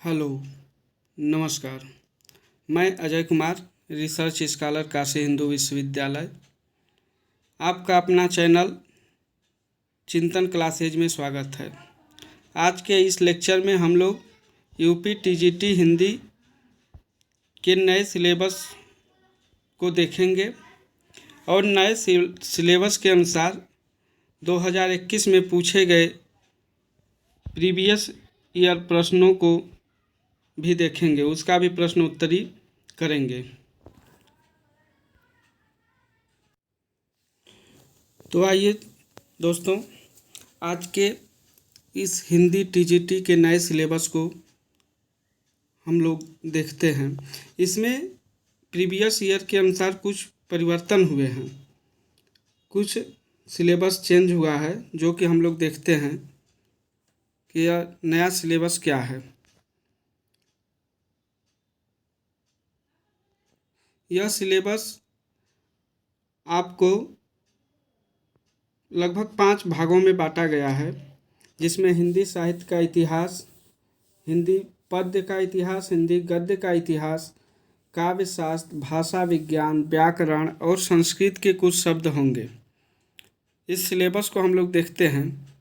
Hello, नमस्कार। मैं Ajay Kumar, research scholar Kashi Hindu विश्वविद्यालय, आपका अपना चैनल चिंतन क्लासेज में स्वागत है। आज के इस लेक्चर में हम लोग यूपी टीजीटी हिंदी के नए सिलेबस को देखेंगे और नए सिलेबस के अनुसार 2021 में पूछे गए प्रीवियस ईयर प्रश्नों को भी देखेंगे, उसका भी प्रश्न उत्तरी करेंगे। तो आइए दोस्तों, आज के इस हिंदी टीजीटी के नए सिलेबस को हम लोग देखते हैं। इसमें प्रीवियस ईयर के अनुसार कुछ परिवर्तन हुए हैं, कुछ सिलेबस चेंज हुआ है, जो कि हम लोग देखते हैं कि यह नया सिलेबस क्या है। यह सिलेबस आपको लगभग 5 भागों में बांटा गया है, जिसमें हिंदी साहित्य का इतिहास, हिंदी पद्य का इतिहास, हिंदी गद्य का इतिहास, काव्य शास्त्र, भाषा विज्ञान, व्याकरण और संस्कृत के कुछ शब्द होंगे। इस सिलेबस को हम लोग देखते हैं।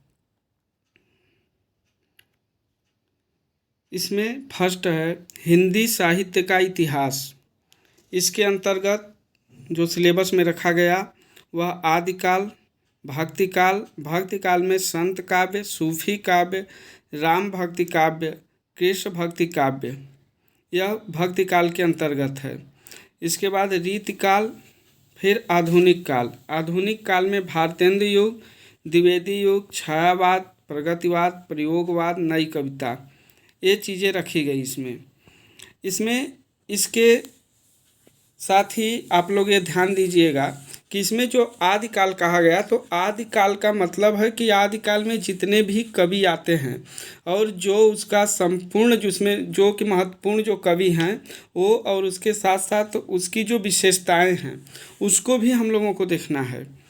इसमें फर्स्ट है हिंदी साहित्य का इतिहास। इसके अंतर्गत जो सिलेबस में रखा गया वह आदिकाल, भक्तिकाल में संत काव्य, सूफी काव्य, राम भक्ति काव्य, कृष्ण भक्ति काव्य, यह भक्तिकाल के अंतर्गत है। इसके बाद रीतिकाल, फिर आधुनिक काल। आधुनिक काल में भारतेंद्र युग, द्विवेदी युग, छायावाद, प्रगतिवाद, प्रयोगवाद, नई कविता, ये चीज़ें रखी गई इसमें इसके साथ ही आप लोग ये ध्यान दीजिएगा कि इसमें जो आदिकाल कहा गया, तो आदिकाल का मतलब है कि आदिकाल में जितने भी कवि आते हैं और जो उसका संपूर्ण जिसमें जो कि महत्वपूर्ण जो कवि हैं वो, और उसके साथ साथ उसकी जो विशेषताएं हैं उसको भी हम लोगों को देखना है।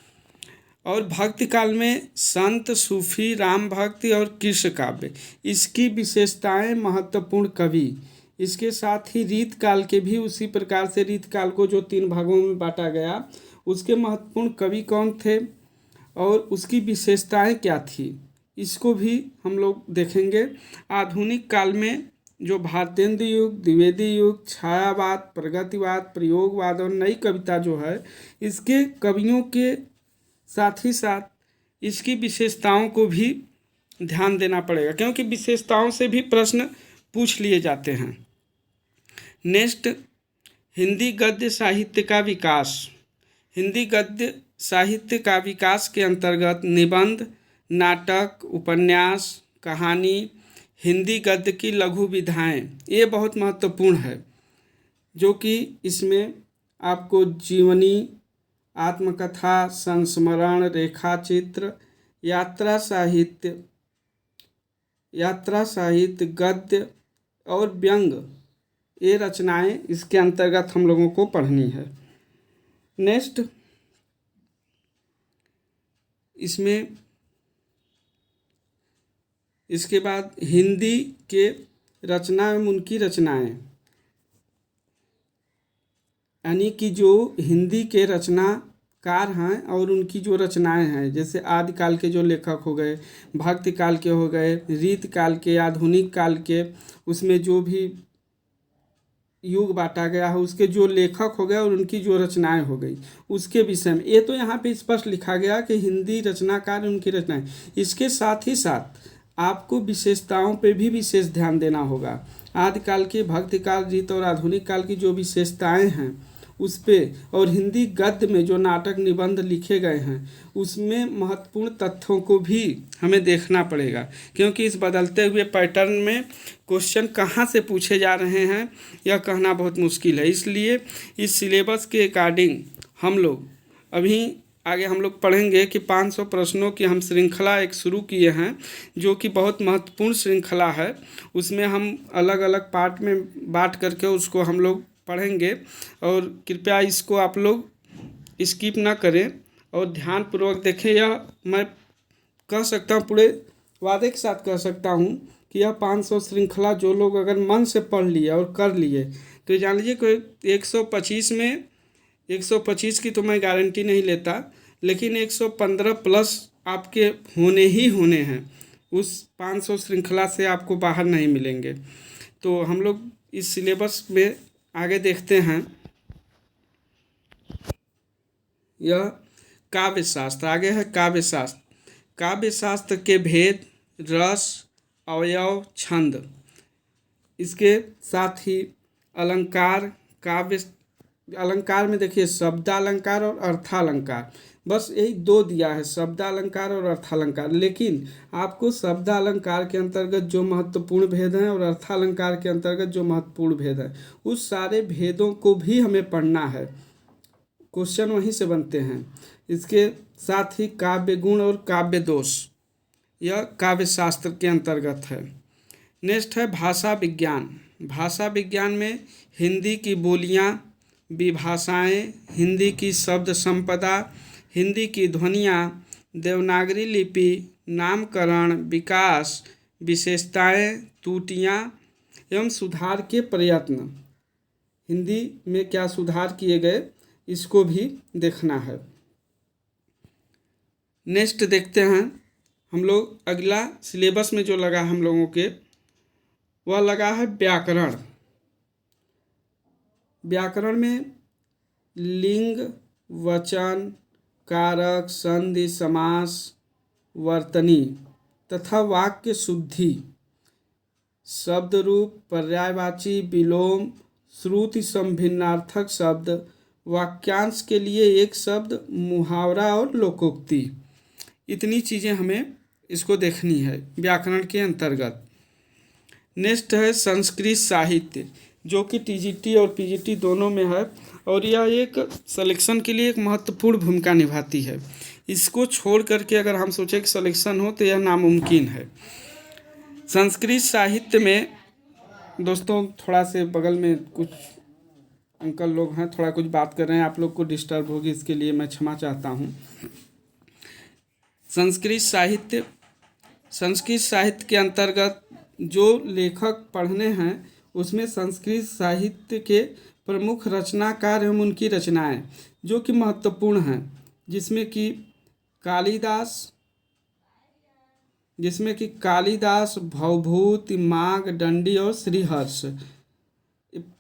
और भक्ति काल में संत, सूफी, राम भक्ति और कृष्ण काव्य, इसकी विशेषताएं, महत्वपूर्ण कवि। इसके साथ ही रीत काल के भी उसी प्रकार से, रीत काल को जो 3 भागों में बांटा गया, उसके महत्वपूर्ण कवि कौन थे और उसकी विशेषताएं क्या थी, इसको भी हम लोग देखेंगे। आधुनिक काल में जो भारतेंद्र युग, द्विवेदी युग, छायावाद, प्रगतिवाद, प्रयोगवाद और नई कविता जो है, इसके कवियों के साथ ही साथ इसकी विशेषताओं को भी ध्यान देना पड़ेगा, क्योंकि विशेषताओं से भी प्रश्न पूछ लिए जाते हैं। नेक्स्ट, हिंदी गद्य साहित्य का विकास। हिंदी गद्य साहित्य का विकास के अंतर्गत निबंध, नाटक, उपन्यास, कहानी, हिंदी गद्य की लघु विधाएँ, ये बहुत महत्वपूर्ण है, जो कि इसमें आपको जीवनी, आत्मकथा, संस्मरण, रेखाचित्र, यात्रा साहित्य, गद्य और व्यंग, ये रचनाएं इसके अंतर्गत हम लोगों को पढ़नी है। नेक्स्ट, इसमें इसके बाद हिंदी के रचना एवं उनकी रचनाएं, यानी कि जो हिंदी के रचनाकार हैं और उनकी जो रचनाएं हैं, जैसे आदिकाल के जो लेखक हो गए, भक्ति काल के हो गए, रीत काल के, आधुनिक काल के, उसमें जो भी युग बांटा गया है उसके जो लेखक हो गए और उनकी जो रचनाएं हो गई, उसके विषय में। ये तो यहाँ पे स्पष्ट लिखा गया कि हिंदी रचनाकार, उनकी रचनाएं। इसके साथ ही साथ आपको विशेषताओं पे भी विशेष ध्यान देना होगा। आदिकाल की, भक्तिकाल, रीत और आधुनिक काल की जो विशेषताएं हैं उस पे, और हिंदी गद्य में जो नाटक, निबंध लिखे गए हैं उसमें महत्वपूर्ण तथ्यों को भी हमें देखना पड़ेगा, क्योंकि इस बदलते हुए पैटर्न में क्वेश्चन कहाँ से पूछे जा रहे हैं यह कहना बहुत मुश्किल है। इसलिए इस सिलेबस के अकॉर्डिंग हम लोग अभी आगे हम लोग पढ़ेंगे कि 500 प्रश्नों की हम श्रृंखला एक शुरू किए हैं, जो कि बहुत महत्वपूर्ण श्रृंखला है। उसमें हम अलग अलग पार्ट में बांट करके उसको हम लोग पढ़ेंगे, और कृपया इसको आप लोग स्किप ना करें और ध्यानपूर्वक देखें। यह मैं कह सकता हूँ, पूरे वादे के साथ कह सकता हूँ कि यह 500 श्रृंखला जो लोग अगर मन से पढ़ लिए और कर लिए तो जान लीजिए कोई 125 में 125 की तो मैं गारंटी नहीं लेता, लेकिन 115 प्लस आपके होने ही होने हैं, उस 500 श्रृंखला से आपको बाहर नहीं मिलेंगे। तो हम लोग इस सिलेबस में आगे देखते हैं। यह काव्य शास्त्र, आगे है काव्य शास्त्र। काव्य शास्त्र के भेद, रस, अवयव, छंद, इसके साथ ही अलंकार। काव्य अलंकार में देखिए शब्दालंकार और अर्थालंकार, बस यही दो दिया है, शब्दालंकार और अर्थालंकार। लेकिन आपको शब्दालंकार के अंतर्गत जो महत्वपूर्ण भेद हैं और अर्थालंकार के अंतर्गत जो महत्वपूर्ण भेद हैं, उस सारे भेदों को भी हमें पढ़ना है, क्वेश्चन वहीं से बनते हैं। इसके साथ ही काव्य गुण और काव्य दोष, यह काव्य शास्त्र के अंतर्गत है। नेक्स्ट है भाषा विज्ञान। भाषा विज्ञान में हिंदी की बोलियां, विभाषाएं, हिंदी की शब्द संपदा, हिंदी की ध्वनियाँ, देवनागरी लिपि, नामकरण, विकास, विशेषताएं, त्रुटियाँ एवं सुधार के प्रयत्न, हिंदी में क्या सुधार किए गए इसको भी देखना है। नेक्स्ट देखते हैं हम लोग, अगला सिलेबस में जो लगा हम लोगों के वह लगा है व्याकरण। व्याकरण में लिंग, वचन, कारक, संधि, समास, वर्तनी तथा वाक्य शुद्धि, शब्द रूप, पर्यायवाची, विलोम, श्रुति संभिन्नार्थक शब्द, वाक्यांश के लिए एक शब्द, मुहावरा और लोकोक्ति, इतनी चीज़ें हमें इसको देखनी है व्याकरण के अंतर्गत। नेक्स्ट है संस्कृत साहित्य, जो कि टीजीटी और पीजीटी दोनों में है और यह एक सिलेक्शन के लिए एक महत्वपूर्ण भूमिका निभाती है। इसको छोड़ करके अगर हम सोचें कि सिलेक्शन हो तो यह नामुमकिन है। संस्कृत साहित्य में दोस्तों थोड़ा से बगल में कुछ अंकल लोग हैं, थोड़ा कुछ बात कर रहे हैं, आप लोग को डिस्टर्ब होगी, इसके लिए मैं क्षमा चाहता हूँ। संस्कृत साहित्य के अंतर्गत जो लेखक पढ़ने हैं उसमें संस्कृत साहित्य के प्रमुख रचनाकार एवं उनकी रचनाएं जो कि महत्वपूर्ण हैं, जिसमें कि कालिदास, भवभूति, माघ, दंडी और श्रीहर्ष,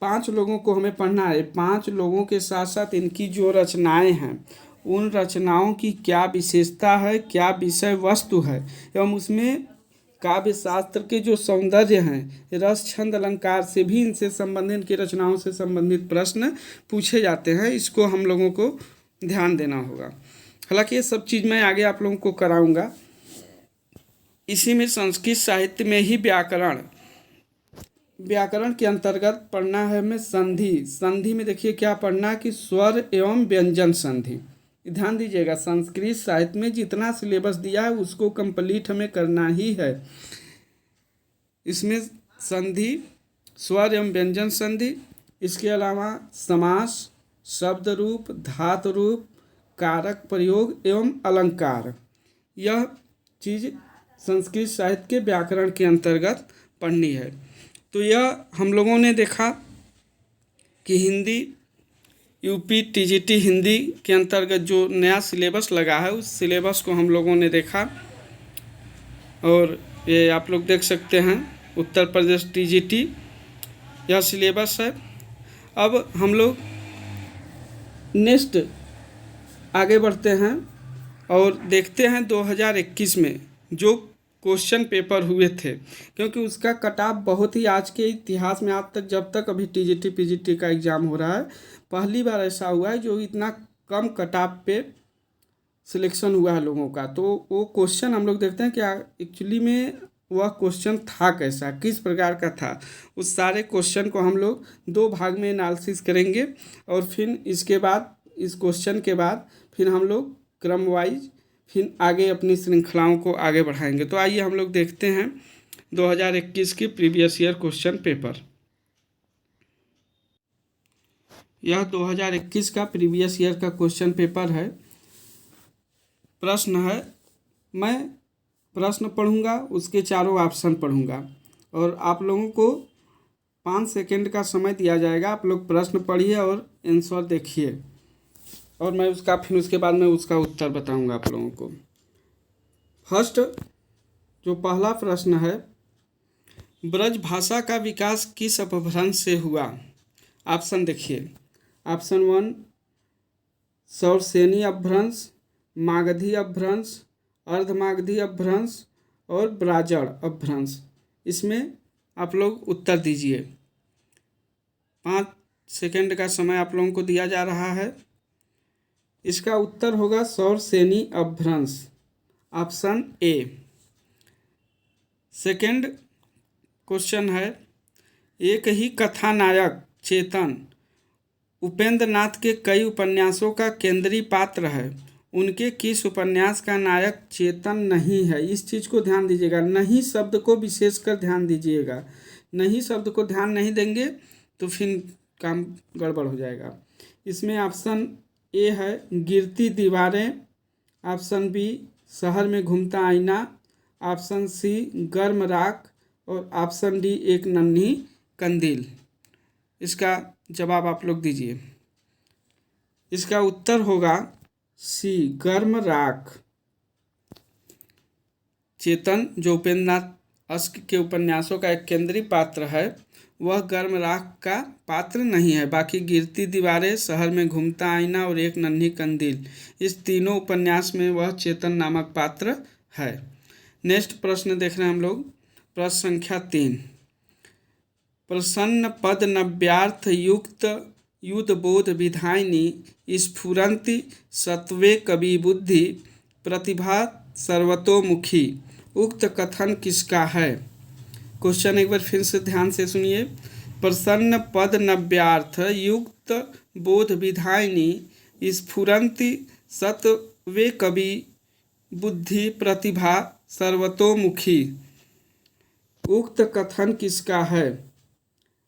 5 लोगों को हमें पढ़ना है। 5 लोगों के साथ साथ इनकी जो रचनाएं हैं उन रचनाओं की क्या विशेषता है, क्या विषय वस्तु है, एवं उसमें काव्य शास्त्र के जो सौंदर्य हैं, रस, छंद, अलंकार से भी इनसे संबंधित, इनकी रचनाओं से संबंधित प्रश्न पूछे जाते हैं। इसको हम लोगों को ध्यान देना होगा। हालांकि ये सब चीज़ मैं आगे आप लोगों को कराऊंगा। इसी में संस्कृत साहित्य में ही व्याकरण के अंतर्गत पढ़ना है हमें संधि में देखिए क्या पढ़ना कि स्वर एवं व्यंजन संधि। ध्यान दीजिएगा, संस्कृत साहित्य में जितना सिलेबस दिया है उसको कंप्लीट हमें करना ही है। इसमें संधि, स्वर एवं व्यंजन संधि, इसके अलावा समास, शब्द रूप, धातु रूप, कारक प्रयोग एवं अलंकार, यह चीज़ संस्कृत साहित्य के व्याकरण के अंतर्गत पढ़नी है। तो यह हम लोगों ने देखा कि हिंदी यूपी टीजीटी हिंदी के अंतर्गत जो नया सिलेबस लगा है उस सिलेबस को हम लोगों ने देखा, और ये आप लोग देख सकते हैं उत्तर प्रदेश टीजीटी यह सिलेबस है। अब हम लोग नेक्स्ट आगे बढ़ते हैं और देखते हैं 2021 में जो क्वेश्चन पेपर हुए थे, क्योंकि उसका कटऑफ बहुत ही आज के इतिहास में आज तक जब तक अभी टीजीटी पीजीटी का एग्ज़ाम हो रहा है पहली बार ऐसा हुआ है जो इतना कम कटऑफ पे सिलेक्शन हुआ है लोगों का। तो वो क्वेश्चन हम लोग देखते हैं क्या एक्चुअली में वह क्वेश्चन था कैसा, किस प्रकार का था। उस सारे क्वेश्चन को हम लोग 2 भाग में एनालिसिस करेंगे और फिर इसके बाद इस क्वेश्चन के बाद फिर हम लोग क्रम वाइज फिर आगे अपनी श्रृंखलाओं को आगे बढ़ाएंगे। तो आइए हम लोग देखते हैं 2021 की प्रीवियस ईयर क्वेश्चन पेपर। यह 2021 का प्रीवियस ईयर का क्वेश्चन पेपर है। प्रश्न है, मैं प्रश्न पढ़ूंगा, उसके चारों ऑप्शन पढ़ूंगा। और आप लोगों को 5 सेकंड का समय दिया जाएगा। आप लोग प्रश्न पढ़िए और आंसर देखिए, और मैं फिर उसके बाद मैं उसका उत्तर बताऊंगा आप लोगों को। फर्स्ट जो पहला प्रश्न है, ब्रज भाषा का विकास किस अपभ्रंश से हुआ? ऑप्शन देखिए। ऑप्शन 1 सौरसेनी अपभ्रंश, मागधी अपभ्रंश, अर्धमागधी अपभ्रंश और ब्राजड़ अपभ्रंश। इसमें आप लोग उत्तर दीजिए। 5 सेकंड का समय आप लोगों को दिया जा रहा है। इसका उत्तर होगा सौरसेनी अपभ्रंश, ऑप्शन ए। सेकंड क्वेश्चन है, एक ही कथानायक चेतन उपेंद्र नाथ के कई उपन्यासों का केंद्रीय पात्र है, उनके किस उपन्यास का नायक चेतन नहीं है? इस चीज़ को ध्यान दीजिएगा, नहीं शब्द को विशेषकर ध्यान दीजिएगा। नहीं शब्द को ध्यान नहीं देंगे तो फिर काम गड़बड़ हो जाएगा। इसमें ऑप्शन ए है गिरती दीवारें, ऑप्शन बी शहर में घूमता आईना, ऑप्शन सी गर्म राख और ऑप्शन डी एक नन्ही कंदील। इसका जवाब आप लोग दीजिए। इसका उत्तर होगा सी गर्म राख। चेतन जो उपेंद्र नाथ अश्क के उपन्यासों का एक केंद्रीय पात्र है, वह गर्म राख का पात्र नहीं है। बाकी गिरती दीवारें, शहर में घूमता आईना और एक नन्ही कंदील, इस तीनों उपन्यास में वह चेतन नामक पात्र है। नेक्स्ट प्रश्न देख रहे हैं हम लोग, प्रश्न संख्या 3। प्रसन्न पद नव्यार्थ युक्त युद्धबोध विधायिनी स्फुरंति सत्वे कवि बुद्धि प्रतिभा सर्वतोमुखी, उक्त कथन किसका है? क्वेश्चन एक बार फिर से ध्यान से सुनिए। प्रसन्न पद नव्यार्थ युक्त बोध विधायिनी स्फुरंति सत्वे कवि बुद्धि प्रतिभा सर्वतोमुखी, उक्त कथन किसका है?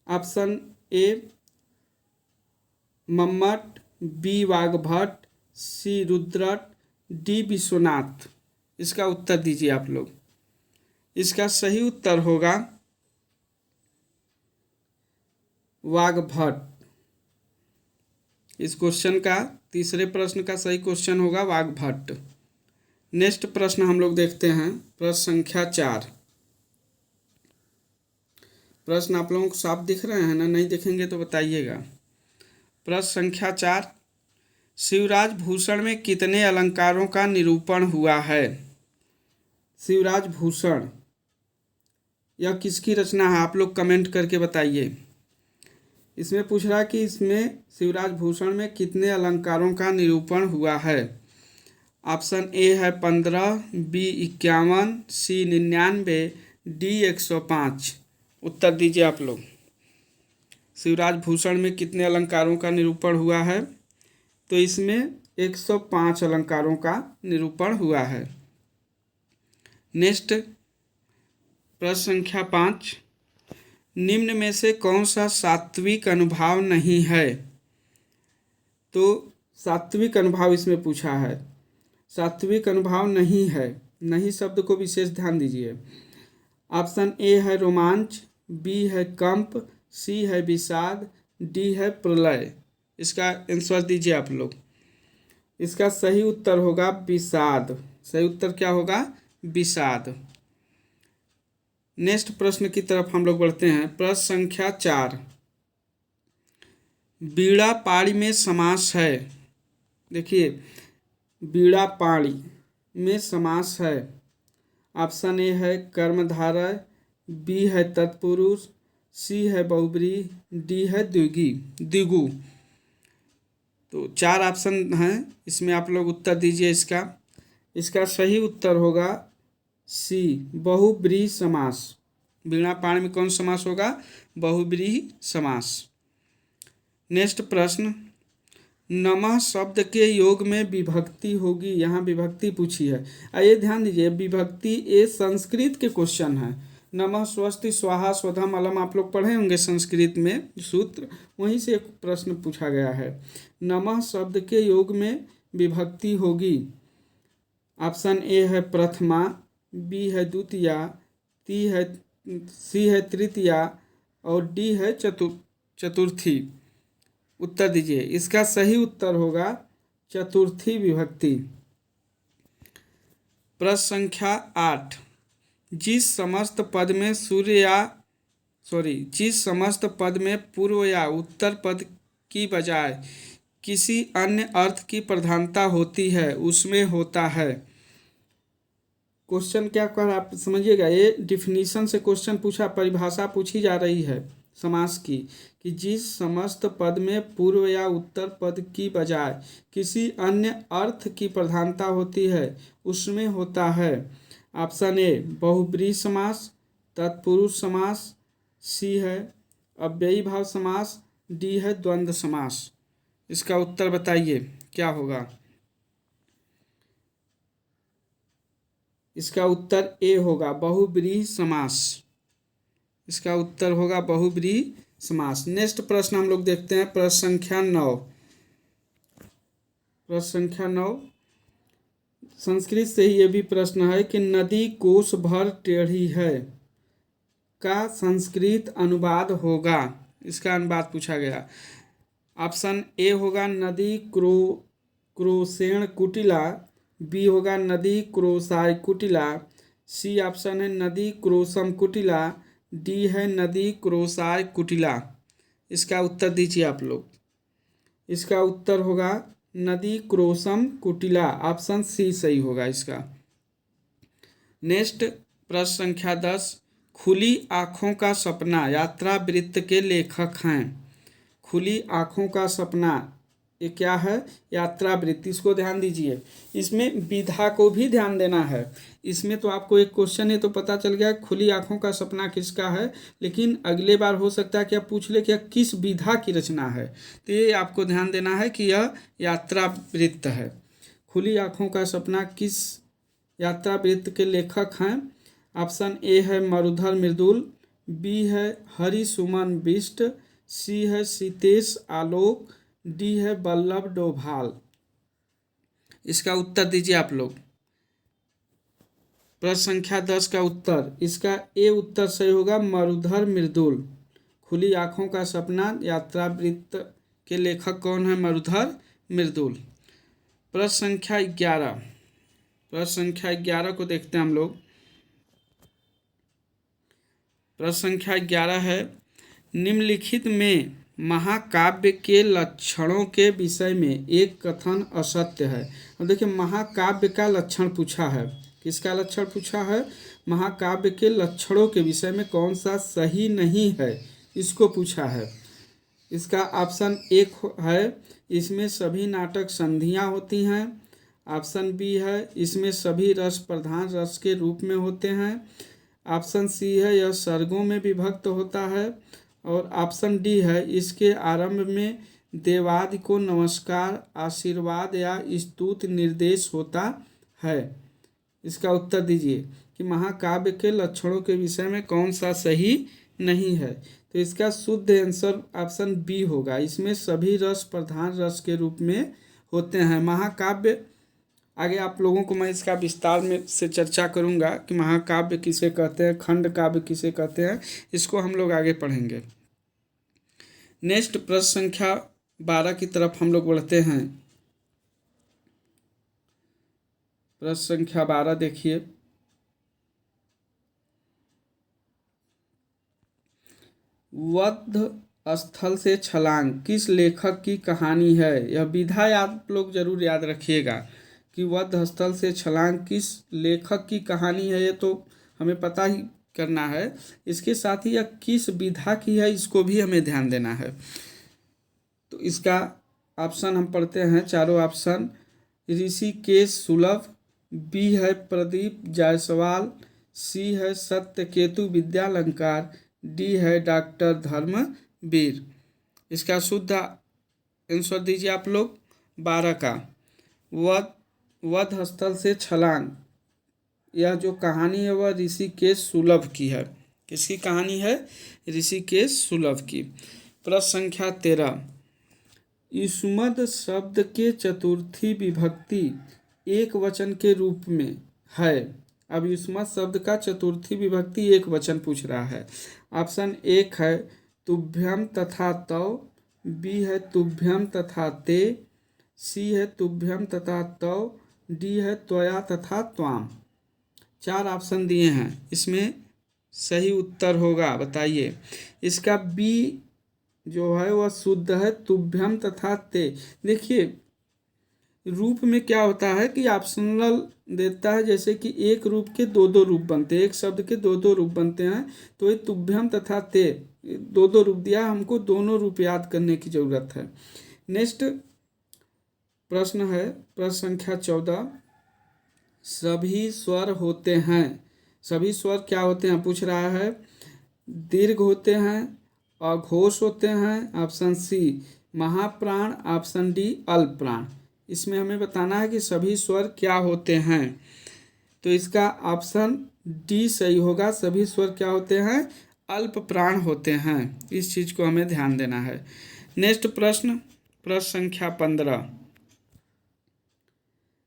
Option A Mammata, B Vagbhata, C Rudrata, D Vishwanath. इसका उत्तर दीजिए आप लोग। इसका सही उत्तर होगा वाग्भट। इस क्वेश्चन का तीसरे प्रश्न का सही क्वेश्चन होगा वाग्भट। नेक्स्ट प्रश्न हम लोग देखते हैं, प्रश्न संख्या 4। प्रश्न आप लोगों को साफ दिख रहे हैं ना? नहीं दिखेंगे तो बताइएगा। प्रश्न संख्या 4, शिवराज भूषण में कितने अलंकारों का निरूपण हुआ है? शिवराज भूषण यह किसकी रचना है? आप लोग कमेंट करके बताइए। इसमें पूछ रहा है कि इसमें शिवराज भूषण में कितने अलंकारों का निरूपण हुआ है। ऑप्शन ए है 15, बी 51, सी 99, डी 105। उत्तर दीजिए आप लोग। शिवराज भूषण में कितने अलंकारों का निरूपण हुआ है? तो इसमें 105 अलंकारों का निरूपण हुआ है। नेक्स्ट प्रश्न संख्या 5, निम्न में से कौन सा सात्विक अनुभाव नहीं है? तो सात्विक अनुभाव इसमें पूछा है। सात्विक अनुभाव नहीं है, नहीं शब्द को विशेष ध्यान दीजिए। ऑप्शन ए है रोमांच, बी है कंप, सी है विषाद, डी है प्रलय। इसका आंसर दीजिए आप लोग। इसका सही उत्तर होगा विषाद। सही उत्तर क्या होगा? विषाद। नेक्स्ट प्रश्न की तरफ हम लोग बढ़ते हैं, प्रश्न संख्या 4, बीड़ा पाड़ी में समास है। देखिए, बीड़ा पाड़ी में समास है। ऑप्शन ए है कर्मधारय, बी है तत्पुरुष, सी है बहुब्रीहि, डी है द्विगु। तो 4 ऑप्शन हैं, इसमें आप लोग उत्तर दीजिए। इसका सही उत्तर होगा सी बहुब्रीहि समास। बीड़ा पाणी में कौन समास होगा? बहुब्रीहि समास। नेक्स्ट प्रश्न, नमः शब्द के योग में विभक्ति होगी। यहाँ विभक्ति पूछी है। आइए ध्यान दीजिए, विभक्ति ये संस्कृत के क्वेश्चन है। नमः स्वस्ति स्वाहा स्वधम अलम आप लोग पढ़े होंगे संस्कृत में सूत्र, वहीं से एक प्रश्न पूछा गया है। नमः शब्द के योग में विभक्ति होगी। ऑप्शन ए है प्रथमा, बी है द्वितीया, सी है तृतीया और डी है चतुर्थी। उत्तर दीजिए। इसका सही उत्तर होगा चतुर्थी विभक्ति। प्रश्न संख्या 8, जिस समस्त पद में जिस समस्त पद में पूर्व या उत्तर पद की बजाय किसी अन्य अर्थ की प्रधानता होती है उसमें होता है। क्वेश्चन क्या कर आप समझिएगा, ये डिफिनीशन से क्वेश्चन पूछा, परिभाषा पूछी जा रही है समास की, कि जिस समस्त पद में पूर्व या उत्तर पद की बजाय किसी अन्य अर्थ की प्रधानता होती है उसमें होता है। ऑप्शन ए बहुब्रीहि समास, तत्पुरुष समास, सी है अव्ययी भाव समास, डी है द्वंद्व समास। इसका उत्तर बताइए क्या होगा। इसका उत्तर ए होगा बहुब्रीहि समास। इसका उत्तर होगा बहुब्रीहि समास। नेक्स्ट प्रश्न हम लोग देखते हैं, प्रश्न संख्या 9। प्रश्न संख्या 9 संस्कृत से ही ये भी प्रश्न है कि नदी कोस भर टेढ़ी है का संस्कृत अनुवाद होगा। इसका अनुवाद पूछा गया। ऑप्शन ए होगा नदी क्रोसेण कुटिला, बी होगा नदी क्रोसाय कुटिला, सी ऑप्शन है नदी क्रोसम कुटिला, डी है नदी क्रोसाय कुटिला। इसका उत्तर दीजिए आप लोग। इसका उत्तर होगा नदी क्रोसम कुटिला, ऑप्शन सी सही होगा इसका। नेक्स्ट प्रश्न संख्या 10, खुली आँखों का सपना यात्रा वृत्त के लेखक हैं। खुली आँखों का सपना ये क्या है, यात्रा वृत्ति। इसको ध्यान दीजिए, इसमें विधा को भी ध्यान देना है। इसमें तो आपको एक क्वेश्चन है तो पता चल गया खुली आँखों का सपना किसका है, लेकिन अगले बार हो सकता है कि आप पूछ ले कि किस विधा की रचना है, तो ये आपको ध्यान देना है कि यह यात्रा वृत्त है। खुली आँखों का सपना किस यात्रा वृत्त के लेखक हैं। ऑप्शन ए है मरुधर मृदुल, बी है हरि सुमन बिष्ट, सी है सीतेश आलोक, डी है वल्लभ डोभाल। इसका उत्तर दीजिए आप लोग। प्रश्न संख्या 10 का उत्तर, इसका ए उत्तर सही होगा मरुधर मृदुल। खुली आँखों का सपना यात्रा वृत्त के लेखक कौन है, मरुधर मृदुल। प्रश्न संख्या 11, प्रश्न संख्या 11 को देखते हैं हम लोग। प्रश्न संख्या 11 है, निम्नलिखित में महाकाव्य के लक्षणों के विषय में एक कथन असत्य है। अब देखिए महाकाव्य का लक्षण पूछा है, किसका लक्षण पूछा है, महाकाव्य के लक्षणों के विषय में कौन सा सही नहीं है इसको पूछा है। इसका ऑप्शन एक है इसमें सभी नाटक संधियाँ होती हैं, ऑप्शन बी है इसमें सभी रस प्रधान रस के रूप में होते हैं, ऑप्शन सी है यह सर्गों में विभक्त होता है, और ऑप्शन डी है इसके आरंभ में देवादि को नमस्कार आशीर्वाद या स्तुति निर्देश होता है। इसका उत्तर दीजिए कि महाकाव्य के लक्षणों के विषय में कौन सा सही नहीं है। तो इसका शुद्ध आंसर ऑप्शन बी होगा, इसमें सभी रस प्रधान रस के रूप में होते हैं। महाकाव्य आगे आप लोगों को मैं इसका विस्तार में से चर्चा करूंगा कि महाकाव्य किसे कहते हैं, खंड काव्य किसे कहते हैं, इसको हम लोग आगे पढ़ेंगे। नेक्स्ट प्रश्न संख्या 12 की तरफ हम लोग बढ़ते हैं। प्रश्न संख्या 12 देखिए, वध स्थल से छलांग किस लेखक की कहानी है। यह विधा आप लोग जरूर याद रखिएगा कि वध स्थल से छलांग किस लेखक की कहानी है, ये तो हमें पता ही करना है। इसके साथ ही यह किस विधा की है इसको भी हमें ध्यान देना है। तो इसका ऑप्शन हम पढ़ते हैं, चारों ऑप्शन। ऋषिकेश सुलभ, बी है प्रदीप जायसवाल, सी है सत्यकेतु विद्यालंकार, डी है डॉक्टर धर्मवीर। इसका शुद्ध आंसर दीजिए आप लोग 12 का। वध स्थल से छलांग यह जो कहानी है वह ऋषिकेश सुलभ की है। किसकी कहानी है, ऋषिकेश सुलभ की। प्रश्न संख्या 13, युष्मद शब्द के चतुर्थी विभक्ति एक वचन के रूप में है अब युष्मत शब्द का चतुर्थी विभक्ति एक वचन पूछ रहा है। ऑप्शन एक है तुभ्यम तथा तव, बी है तुभ्यम तथा ते, सी है तुभ्यम तथा तव, डी है त्वया तथा त्वाम। 4 ऑप्शन दिए हैं, इसमें सही उत्तर होगा, बताइए। इसका बी जो है वह शुद्ध है, तुभ्यम तथा ते। देखिए रूप में क्या होता है कि ऑप्शनल देता है, जैसे कि एक रूप के दो दो रूप बनते हैं, एक शब्द के दो दो रूप बनते हैं, तो ये तुभ्यम तथा ते दो दो रूप दिया, हमको दोनों रूप याद करने की जरूरत है। नेक्स्ट प्रश्न है प्रश्न संख्या 14। सभी स्वर होते हैं, सभी स्वर क्या होते हैं पूछ रहा है। दीर्घ होते हैं, अघोष होते हैं, ऑप्शन सी महाप्राण, ऑप्शन डी अल्प प्राण। इसमें हमें बताना है कि सभी स्वर क्या होते हैं, तो इसका ऑप्शन डी सही होगा। सभी स्वर क्या होते हैं, अल्प प्राण होते हैं, इस चीज को हमें ध्यान देना है। नेक्स्ट प्रश्न प्रश्न संख्या 15,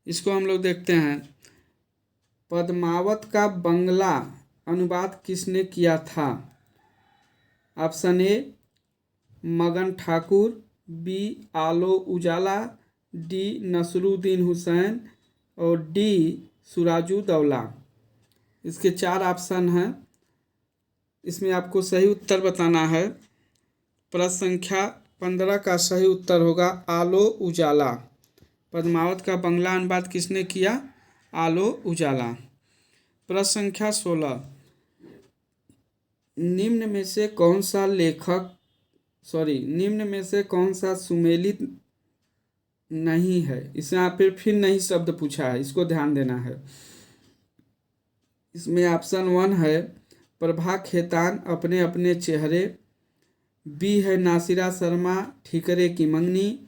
इसको हम लोग देखते हैं। पद्मावत का बंगला अनुवाद किसने किया था। ऑप्शन ए मगन ठाकुर, बी आलो उजाला, डी नसरुद्दीन हुसैन और डी सुराजुद्दौला। इसके 4 ऑप्शन हैं, इसमें आपको सही उत्तर बताना है। प्रश्न संख्या 15 का सही उत्तर होगा आलो उजाला। पद्मावत का बंगला अनुवाद किसने किया, आलो उजाला। प्रश्न संख्या 16, निम्न में से कौन सा सुमेलित नहीं है। इसे यहाँ पे फिर नहीं शब्द पूछा है, इसको ध्यान देना है। इसमें ऑप्शन 1 है प्रभा खेतान अपने अपने चेहरे, बी है नासिरा शर्मा ठीकरे की मंगनी,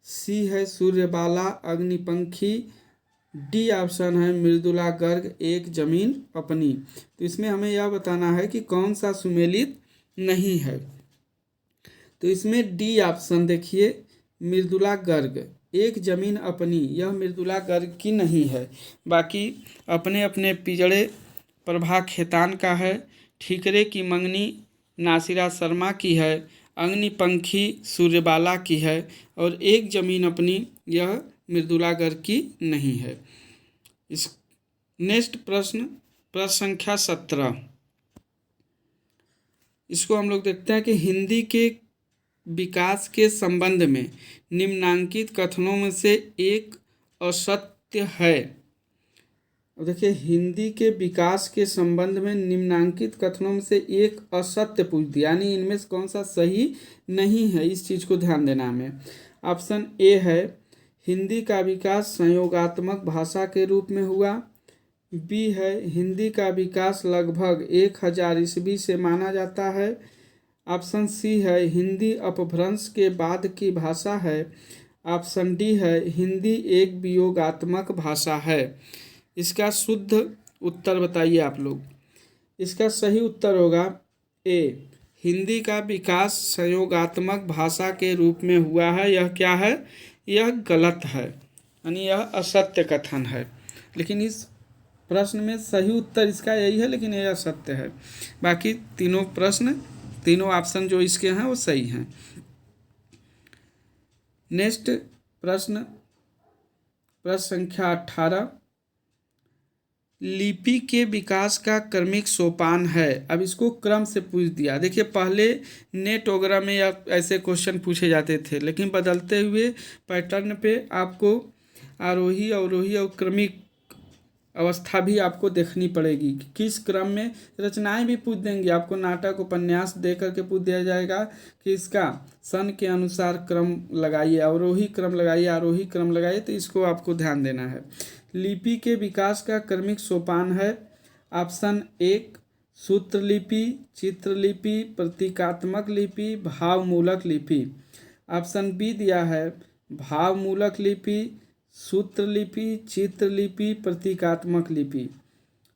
सी है सूर्यबाला अग्निपंखी, डी ऑप्शन है मृदुला गर्ग एक जमीन अपनी। तो इसमें हमें यह बताना है कि कौन सा सुमेलित नहीं है, तो इसमें डी ऑप्शन देखिए मृदुला गर्ग एक जमीन अपनी, यह मृदुला गर्ग की नहीं है। बाकी अपने अपने पिजड़े प्रभा खेतान का है, ठीकरे की मंगनी नासिरा शर्मा की है, अग्निपंखी सूर्यबाला की है और एक जमीन अपनी यह मृदुला गर्ग की नहीं है। इस नेक्स्ट प्रश्न प्रश्न संख्या 17, इसको हम लोग देखते हैं कि हिंदी के विकास के संबंध में निम्नांकित कथनों में से एक असत्य है। देखिए हिंदी के विकास के संबंध में निम्नांकित कथनों में से एक असत्य पूछ दिया, यानी इनमें से कौन सा सही नहीं है, इस चीज़ को ध्यान देना हमें। ऑप्शन ए है हिंदी का विकास संयोगात्मक भाषा के रूप में हुआ, बी है हिंदी का विकास लगभग 1000 ईस्वी से माना जाता है, ऑप्शन सी है हिंदी अपभ्रंश के बाद की भाषा है, ऑप्शन डी है हिंदी एक वियोगात्मक भाषा है। इसका शुद्ध उत्तर बताइए आप लोग। इसका सही उत्तर होगा ए हिंदी का विकास संयोगात्मक भाषा के रूप में हुआ है। यह क्या है, यह गलत है, यानी यह असत्य कथन है। लेकिन इस प्रश्न में सही उत्तर इसका यही है, लेकिन यह असत्य है। बाकी तीनों ऑप्शन जो इसके हैं वो सही हैं। नेक्स्ट प्रश्न संख्या 18, लिपि के विकास का क्रमिक सोपान है। अब इसको क्रम से पूछ दिया। देखिए पहले नेट वगैरह में या ऐसे क्वेश्चन पूछे जाते थे, लेकिन बदलते हुए पैटर्न पे आपको आरोही अवरोही और क्रमिक अवस्था भी आपको देखनी पड़ेगी कि किस क्रम में। रचनाएं भी पूछ देंगे आपको, नाटक उपन्यास दे करके पूछ दिया जाएगा कि इसका सन के अनुसार क्रम लगाइए, अवरोही क्रम लगाइए, आरोही क्रम लगाइए, तो इसको आपको ध्यान देना है। लिपि के विकास का क्रमिक सोपान है। ऑप्शन 1 सूत्रलिपि, चित्रलिपि, प्रतीकात्मक लिपि, भावमूलक लिपि। ऑप्शन बी दिया है भावमूलक लिपि, सूत्रलिपि, चित्रलिपि, प्रतीकात्मक लिपि।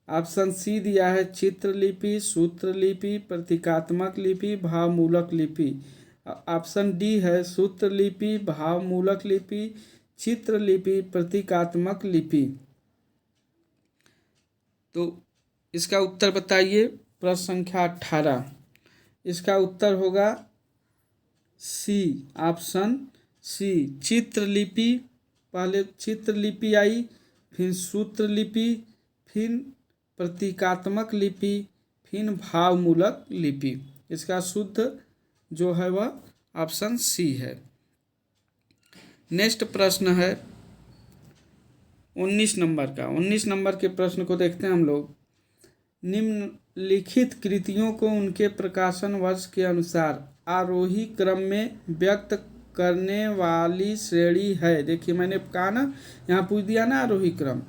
ऑप्शन सी दिया है चित्रलिपि, सूत्रलिपि, प्रतीकात्मक लिपि, भावमूलक लिपि। ऑप्शन डी है सूत्रलिपि, भावमूलक लिपि, चित्रलिपि, प्रतीकात्मक लिपि। तो इसका उत्तर बताइए। प्रश्न संख्या 18, इसका उत्तर होगा सी, ऑप्शन सी, चित्रलिपि। पहले चित्रलिपि आई, फिर सूत्रलिपि, फिर प्रतीकात्मक लिपि, फिर भावमूलक लिपि। इसका शुद्ध जो है वह ऑप्शन सी है। नेक्स्ट प्रश्न है 19 नंबर का। 19 नंबर के प्रश्न को देखते हैं हम लोग। निम्नलिखित कृतियों को उनके प्रकाशन वर्ष के अनुसार आरोही क्रम में व्यक्त करने वाली श्रेणी है। देखिए मैंने कहा ना, यहाँ पूछ दिया ना आरोही क्रम।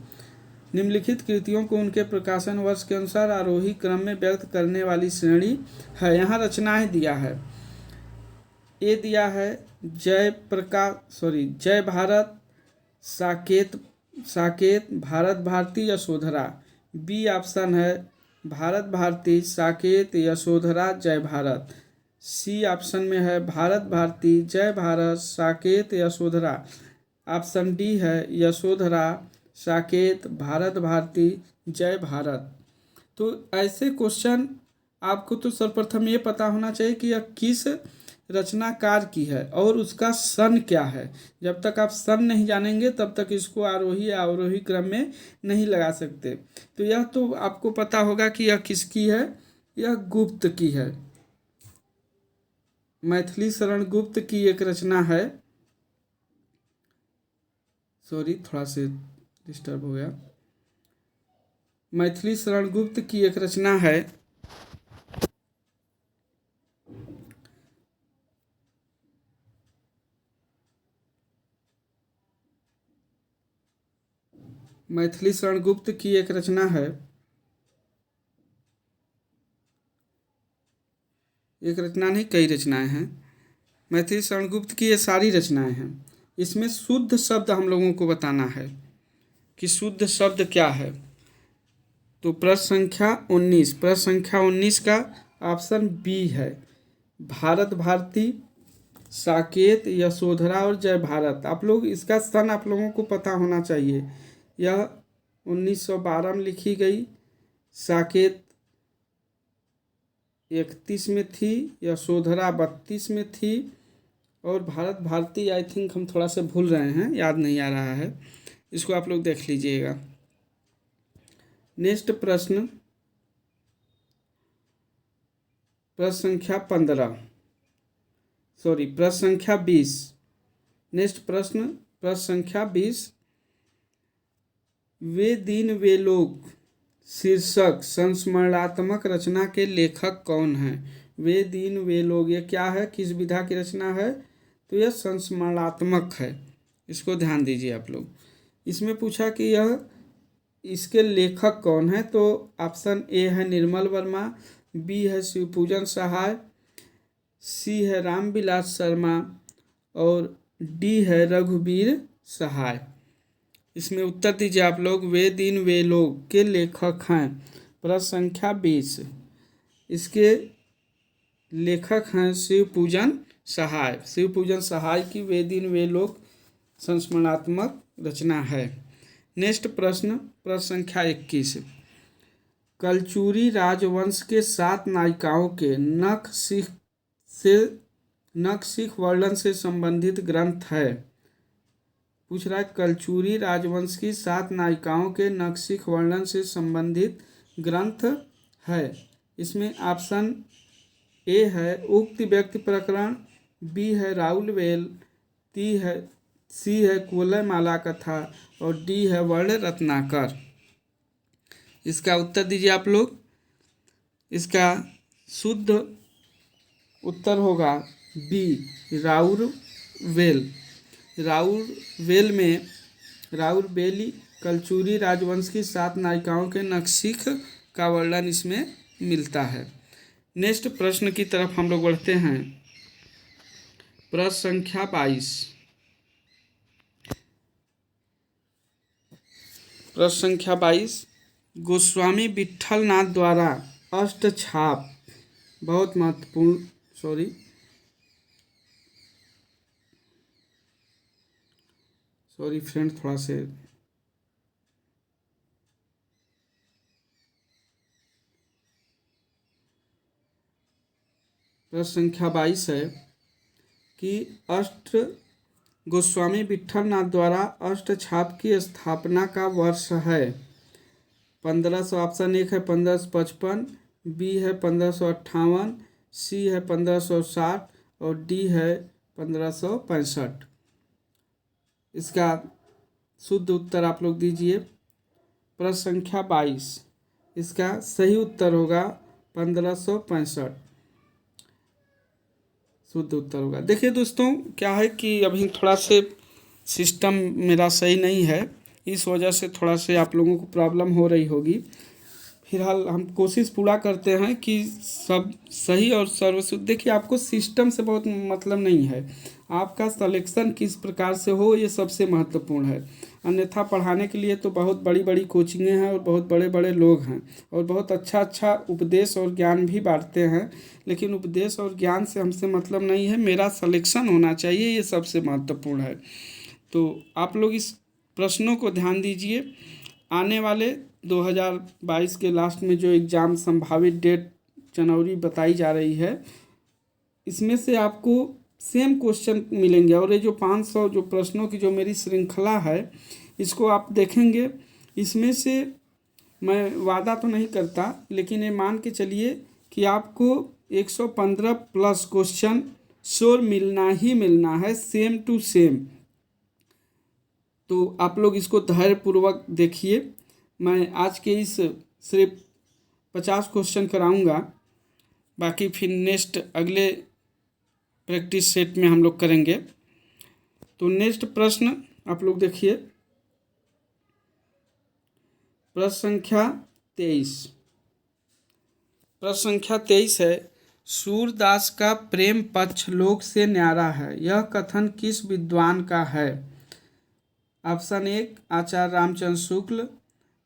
निम्नलिखित कृतियों को उनके प्रकाशन वर्ष के अनुसार आरोही क्रम में व्यक्त करने वाली श्रेणी है। यहाँ रचनाएं दिया है। ए दिया है जय भारत, साकेत, भारत भारती, यशोधरा। बी ऑप्शन है भारत भारती, साकेत, यशोधरा, जय भारत। सी ऑप्शन में है भारत भारती, जय भारत, साकेत, यशोधरा। ऑप्शन डी है यशोधरा, साकेत, भारत भारती, जय भारत। तो ऐसे क्वेश्चन आपको तो सर्वप्रथम ये पता होना चाहिए कि यह किस रचनाकार की है और उसका सन क्या है। जब तक आप सन नहीं जानेंगे तब तक इसको आरोही या अवरोही क्रम में नहीं लगा सकते। तो यह तो आपको पता होगा कि यह किसकी है, यह गुप्त की है। मैथिली शरण गुप्त की एक रचना है। सॉरी, थोड़ा से डिस्टर्ब हो गया। मैथिली शरण गुप्त की एक रचना है। मैथिली शरण गुप्त की एक रचना है। एक रचना नहीं, कई रचनाएं हैं। मैथिली शरण गुप्त की ये सारी रचनाएं हैं। इसमें शुद्ध शब्द हम लोगों को बताना है कि शुद्ध शब्द क्या है। तो प्रश्न संख्या 19, प्रश्न संख्या 19 का ऑप्शन बी है भारत भारती, साकेत, यशोधरा और जय भारत। आप लोग इसका सन आप लोगों को पता होना चाहिए। यह 1912 में लिखी गई, साकेत 31 में थी, यशोधरा 32 में थी और भारत भारती आई थिंक हम थोड़ा सा भूल रहे हैं, याद नहीं आ रहा है। इसको आप लोग देख लीजिएगा। नेक्स्ट प्रश्न, प्रश्न संख्या 15, सॉरी प्रश्न संख्या 20। नेक्स्ट प्रश्न, प्रश्न संख्या 20। वे दिन वे लोग शीर्षक संस्मरणात्मक रचना के लेखक कौन हैं? वे दिन वे लोग, ये क्या है, किस विधा की रचना है? तो यह संस्मरणात्मक है। इसको ध्यान दीजिए आप लोग। इसमें पूछा कि यह इसके लेखक कौन है, तो ऑप्शन ए है निर्मल वर्मा, बी है शिवपूजन सहाय, सी है रामविलास शर्मा और डी है रघुवीर सहाय। इसमें उत्तर दीजिए आप लोग। वे दिन वे लोग के लेखक हैं। प्रश्न संख्या 20, इसके लेखक हैं शिवपूजन सहाय। शिवपूजन सहाय की वे दिन वे लोग संस्मरणात्मक रचना है। नेक्स्ट प्रश्न, प्रश्न संख्या 21। कलचुरी राजवंश के 7 नायिकाओं के नख सिख वर्णन से संबंधित ग्रंथ है। पूछ रहा है कलचुरी राजवंश की 7 नायिकाओं के नखशिख वर्णन से संबंधित ग्रंथ है। इसमें ऑप्शन ए है उक्त व्यक्ति प्रकरण, बी है राउल वेल, सी है कुवलय माला कथा और डी है वर्ण रत्नाकर। इसका उत्तर दीजिए आप लोग। इसका शुद्ध उत्तर होगा बी, राउर वेल। राउर वेली कलचुरी राजवंश की 7 नायिकाओं के नखशिख का वर्णन इसमें मिलता है। नेक्स्ट प्रश्न की तरफ हम लोग बढ़ते हैं। प्रश्न संख्या 22। प्रश्न संख्या 22। गोस्वामी विट्ठल नाथ द्वारा अष्टछाप, बहुत महत्वपूर्ण, सॉरी फ्रेंड, थोड़ा से प्रश्न संख्या 22 है कि अष्ट गोस्वामी विट्ठलनाथ द्वारा अष्ट छाप की स्थापना का वर्ष है। 1500, ऑप्शन 1 है 1555, बी है 1558, सी है 1560 और डी है 1565। इसका शुद्ध उत्तर आप लोग दीजिए। प्रश्न संख्या 22, इसका सही उत्तर होगा 1565, शुद्ध उत्तर होगा। देखिए दोस्तों, क्या है कि अभी थोड़ा से सिस्टम मेरा सही नहीं है, इस वजह से थोड़ा से आप लोगों को प्रॉब्लम हो रही होगी। फिलहाल हम कोशिश पूरा करते हैं कि सब सही और सर्वशुद्ध। देखिए, आपको सिस्टम से बहुत मतलब नहीं है, आपका सिलेक्शन किस प्रकार से हो ये सबसे महत्वपूर्ण है। अन्यथा पढ़ाने के लिए तो बहुत बड़ी बड़ी कोचिंगें हैं और बहुत बड़े बड़े लोग हैं और बहुत अच्छा अच्छा उपदेश और ज्ञान भी बांटते हैं, लेकिन उपदेश और ज्ञान से हमसे मतलब नहीं है, मेरा सिलेक्शन होना चाहिए, ये सबसे महत्वपूर्ण है। तो आप लोग इस प्रश्नों को ध्यान दीजिए। आने वाले 2022 के लास्ट में जो एग्ज़ाम संभावित डेट जनवरी बताई जा रही है, इसमें से आपको सेम क्वेश्चन मिलेंगे और ये जो 500 जो प्रश्नों की जो मेरी श्रृंखला है, इसको आप देखेंगे। इसमें से मैं वादा तो नहीं करता, लेकिन ये मान के चलिए कि आपको 115 प्लस क्वेश्चन श्योर मिलना ही मिलना है, सेम टू सेम। तो आप लोग इसको धैर्यपूर्वक देखिए। मैं आज के इस सिर्फ 50 क्वेश्चन कराऊंगा, बाकी फिर नेक्स्ट अगले प्रैक्टिस सेट में हम लोग करेंगे। तो नेक्स्ट प्रश्न आप लोग देखिए, प्रश्न संख्या 23। प्रश्न संख्या 23 है, सूरदास का प्रेम पक्ष लोक से न्यारा है, यह कथन किस विद्वान का है? ऑप्शन 1 आचार्य रामचंद्र शुक्ल,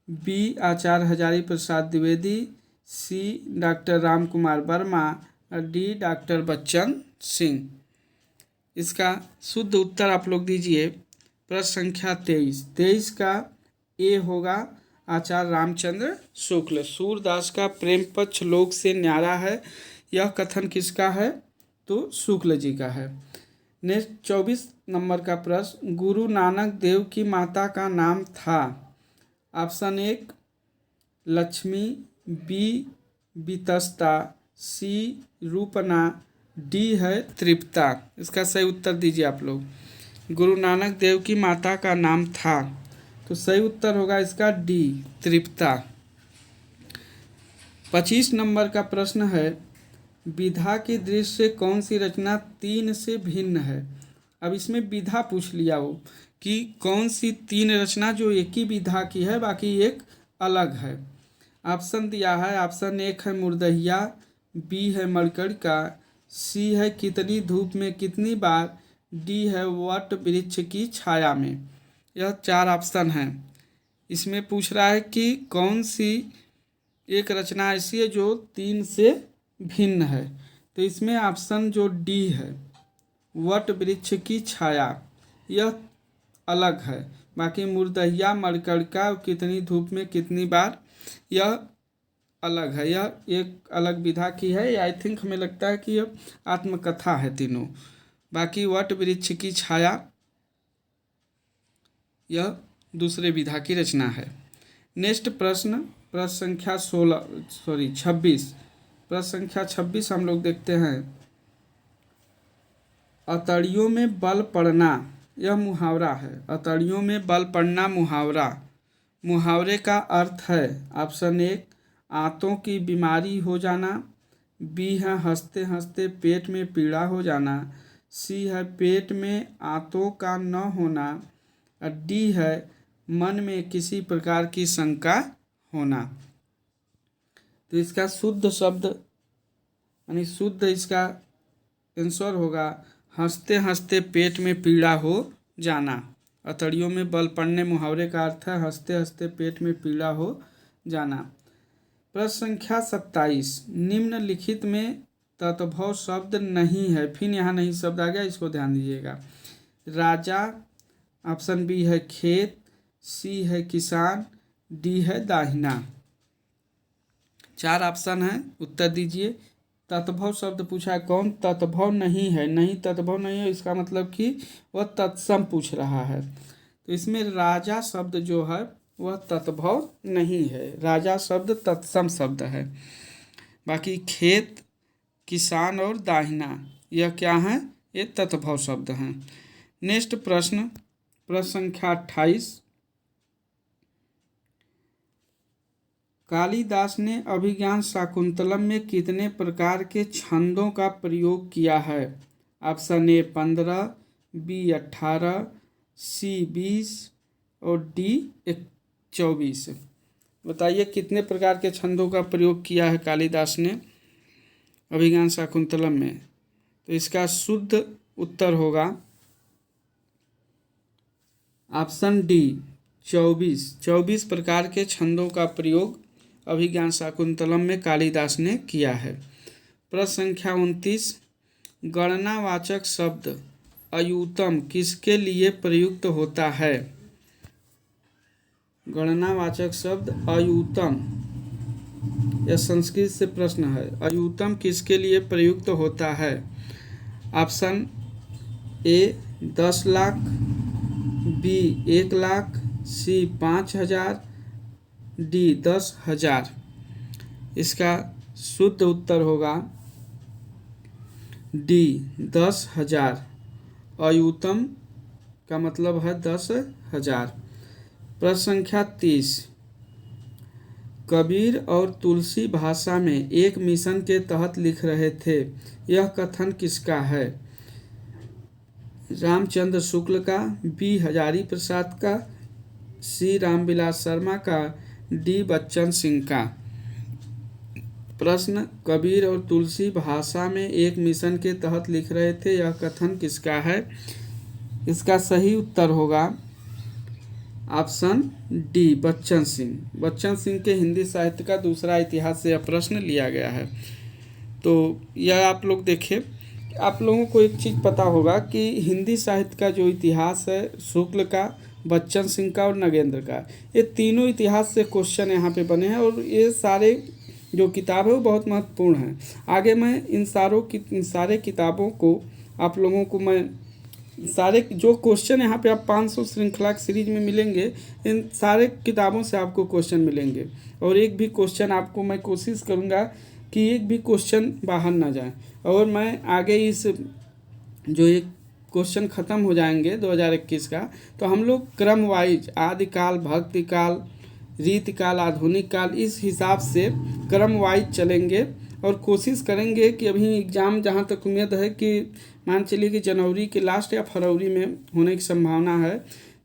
बी आचार्य हजारी प्रसाद द्विवेदी, सी डॉक्टर राम कुमार वर्मा और डी डॉक्टर बच्चन सिंह। इसका शुद्ध उत्तर आप लोग दीजिए। प्रश्न संख्या 23 का ए होगा आचार्य रामचंद्र शुक्ल। सूरदास का प्रेम पक्ष लोक से न्यारा है, यह कथन किसका है? तो शुक्ल जी का है। नेक्स्ट 24 नंबर का प्रश्न, गुरु नानक देव की माता का नाम था? ऑप्शन 1 लक्ष्मी, बी बितस्ता, सी रूपना, डी है तृप्ता। इसका सही उत्तर दीजिए आप लोग। गुरु नानक देव की माता का नाम था, तो सही उत्तर होगा इसका डी तृप्ता। 25 नंबर का प्रश्न है, विधा की दृष्टि से कौन सी रचना 3 से भिन्न है? अब इसमें विधा पूछ लिया वो कि कौन सी 3 रचना जो एक ही विधा की है, बाकी एक अलग है। ऑप्शन दिया है, ऑप्शन 1 है मुर्दहिया, बी है मरकड़का, सी है कितनी धूप में कितनी बार, डी है वट वृक्ष की छाया में। यह 4 ऑप्शन हैं। इसमें पूछ रहा है कि कौन सी एक रचना ऐसी है जो 3 से भिन्न है, तो इसमें ऑप्शन जो डी है वट वृक्ष की छाया, यह अलग है। बाकी मुर्दहिया मरकड़का कितनी धूप में कितनी बार, यह अलग है, यह एक अलग विधा की है। आई थिंक हमें लगता है कि यह आत्मकथा है तीनों। बाकी वट वृक्ष की छाया यह दूसरे विधा की रचना है। नेक्स्ट प्रश्न, प्रश्न संख्या 26। प्रश्न संख्या 26 हम लोग देखते हैं, अतड़ियों में बल पड़ना, यह मुहावरा है। अतड़ियों में बल पड़ना मुहावरा, मुहावरे का अर्थ है। ऑप्शन 1 आंतों की बीमारी हो जाना, बी है हंसते हंसते पेट में पीड़ा हो जाना, सी है पेट में आंतों का न होना और डी है मन में किसी प्रकार की शंका होना। तो इसका शुद्ध शब्द यानी शुद्ध इसका आंसर होगा हंसते हंसते पेट में पीड़ा हो जाना। अतड़ियों में बल पड़ने मुहावरे का अर्थ है हंसते हंसते पेट में पीड़ा हो जाना। प्रश्न संख्या 27, निम्नलिखित में तत्भव शब्द नहीं है, फिर यहाँ नहीं शब्द आ गया, इसको ध्यान दीजिएगा। राजा, ऑप्शन बी है खेत, सी है किसान, डी है दाहिना। 4 ऑप्शन है, उत्तर दीजिए। तत्भव शब्द पूछा है, कौन तत्भव नहीं है, नहीं तत्भव नहीं है, इसका मतलब कि वह तत्सम पूछ रहा है। तो इसमें राजा शब्द जो है वह तत्भव नहीं है, राजा शब्द तत्सम शब्द है। बाकी खेत, किसान और दाहिना यह क्या है, ये तत्भव शब्द हैं। नेक्स्ट प्रश्न, प्रश्न संख्या 28। कालिदास ने अभिज्ञान शाकुंतलम में कितने प्रकार के छंदों का प्रयोग किया है? ऑप्शन ए 15, बी 18, सी 20 और डी 24। बताइए कितने प्रकार के छंदों का प्रयोग किया है कालिदास ने अभिज्ञान शाकुंतलम में। तो इसका शुद्ध उत्तर होगा ऑप्शन डी 24। 24 प्रकार के छंदों का प्रयोग अभिज्ञान शाकुंतलम में कालिदास ने किया है। प्रश्न संख्या 29। गणनावाचक शब्द अयूतम किसके लिए प्रयुक्त होता है? गणनावाचक शब्द अयूतम, यह संस्कृत से प्रश्न है। अयूतम किसके लिए प्रयुक्त होता है? Option A 10 lakh, B 1 lakh, C 5000, D 10,000। इसका शुद्ध उत्तर होगा डी 10,000। अयूतम का मतलब है 10,000। प्रश्न संख्या 30। कबीर और तुलसी भाषा में एक मिशन के तहत लिख रहे थे, यह कथन किसका है? रामचंद्र शुक्ल का, बी हजारी प्रसाद का, सी रामविलास शर्मा का, डी बच्चन सिंह का। प्रश्न, कबीर और तुलसी भाषा में एक मिशन के तहत लिख रहे थे, यह कथन किसका है? इसका सही उत्तर होगा ऑप्शन डी बच्चन सिंह। बच्चन सिंह के हिंदी साहित्य का दूसरा इतिहास से यह प्रश्न लिया गया है। तो यह आप लोग देखें, आप लोगों को एक चीज़ पता होगा कि हिंदी साहित्य का जो इतिहास है शुक्ल का, बच्चन सिंह का और नगेंद्र का, ये तीनों इतिहास से क्वेश्चन यहाँ पे बने हैं और ये सारे जो किताब है वो बहुत महत्वपूर्ण हैं। आगे मैं इन सारे किताबों को आप लोगों को मैं सारे जो क्वेश्चन यहाँ पे आप 500 श्रृंखला सीरीज में मिलेंगे, इन सारे किताबों से आपको क्वेश्चन मिलेंगे और एक भी क्वेश्चन आपको मैं कोशिश करूँगा कि एक भी क्वेश्चन बाहर ना जाए। और मैं आगे इस जो एक क्वेश्चन ख़त्म हो जाएंगे 2021 का, तो हम लोग क्रम वाइज आदिकाल, भक्ति काल, रीति काल, आधुनिक काल, इस हिसाब से क्रम वाइज चलेंगे और कोशिश करेंगे कि अभी एग्ज़ाम जहाँ तक उम्मीद है कि मान चलिए कि जनवरी के लास्ट या फरवरी में होने की संभावना है।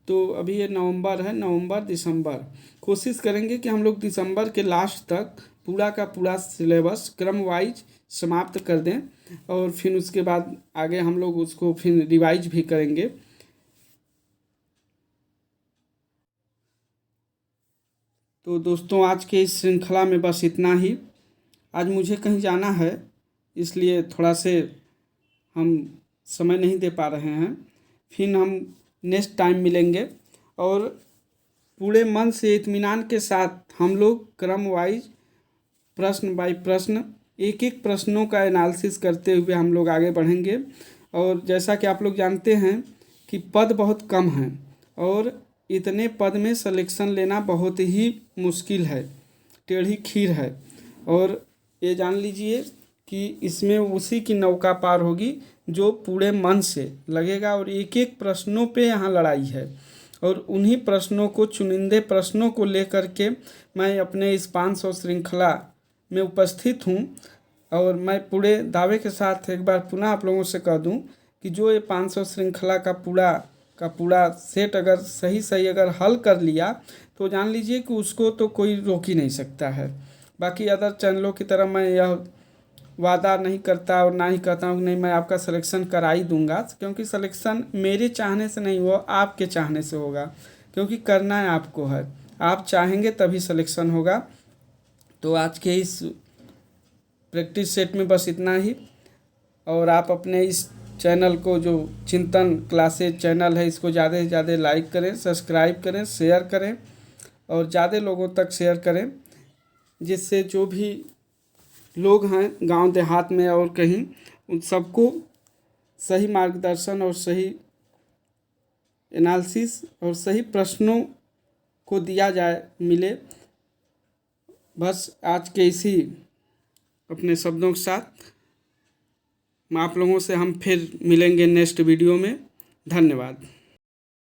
तो अभी ये नवंबर है, नवंबर दिसंबर, कोशिश करेंगे कि हम लोग दिसंबर के लास्ट तक पूरा का पूरा सिलेबस क्रम वाइज समाप्त कर दें और फिर उसके बाद आगे हम लोग उसको फिर रिवाइज भी करेंगे। तो दोस्तों आज के इस श्रृंखला में बस इतना ही। आज मुझे कहीं जाना है इसलिए थोड़ा से हम समय नहीं दे पा रहे हैं, फिर हम नेक्स्ट टाइम मिलेंगे और पूरे मन से इत्मीनान के साथ हम लोग क्रम वाइज प्रश्न बाय प्रश्न एक एक प्रश्नों का एनालिसिस करते हुए हम लोग आगे बढ़ेंगे। और जैसा कि आप लोग जानते हैं कि पद बहुत कम हैं और इतने पद में सिलेक्शन लेना बहुत ही मुश्किल है, टेढ़ी खीर है। और ये जान लीजिए कि इसमें उसी की नौका पार होगी जो पूरे मन से लगेगा और एक एक प्रश्नों पे यहाँ लड़ाई है और उन्हीं प्रश्नों को, चुनिंदे प्रश्नों को लेकर के मैं अपने इस 500 श्रृंखला में उपस्थित हूँ। और मैं पूरे दावे के साथ एक बार पुनः आप लोगों से कह दूँ कि जो ये 500 श्रृंखला का पूरा सेट अगर सही अगर हल कर लिया तो जान लीजिए कि उसको तो कोई रोक ही नहीं सकता है। बाकी अदर चैनलों की तरह मैं यह वादा नहीं करता और ना ही कहता हूँ कि नहीं मैं आपका सिलेक्शन करा ही दूंगा, क्योंकि सिलेक्शन मेरे चाहने से नहीं हुआ, आपके चाहने से होगा, क्योंकि करना है आपको है, आप चाहेंगे तभी सिलेक्शन होगा। तो आज के इस प्रैक्टिस सेट में बस इतना ही। और आप अपने इस चैनल को, जो चिंतन क्लासेज चैनल है, इसको ज़्यादा से ज़्यादा लाइक करें, सब्सक्राइब करें, शेयर करें और ज़्यादा लोगों तक शेयर करें, जिससे जो भी लोग हैं गांव देहात में और कहीं, उन सबको सही मार्गदर्शन और सही एनालिसिस और सही प्रश्नों को दिया जाए, मिले। बस आज के इसी अपने शब्दों के साथ आप लोगों से हम फिर मिलेंगे नेक्स्ट वीडियो में। धन्यवाद।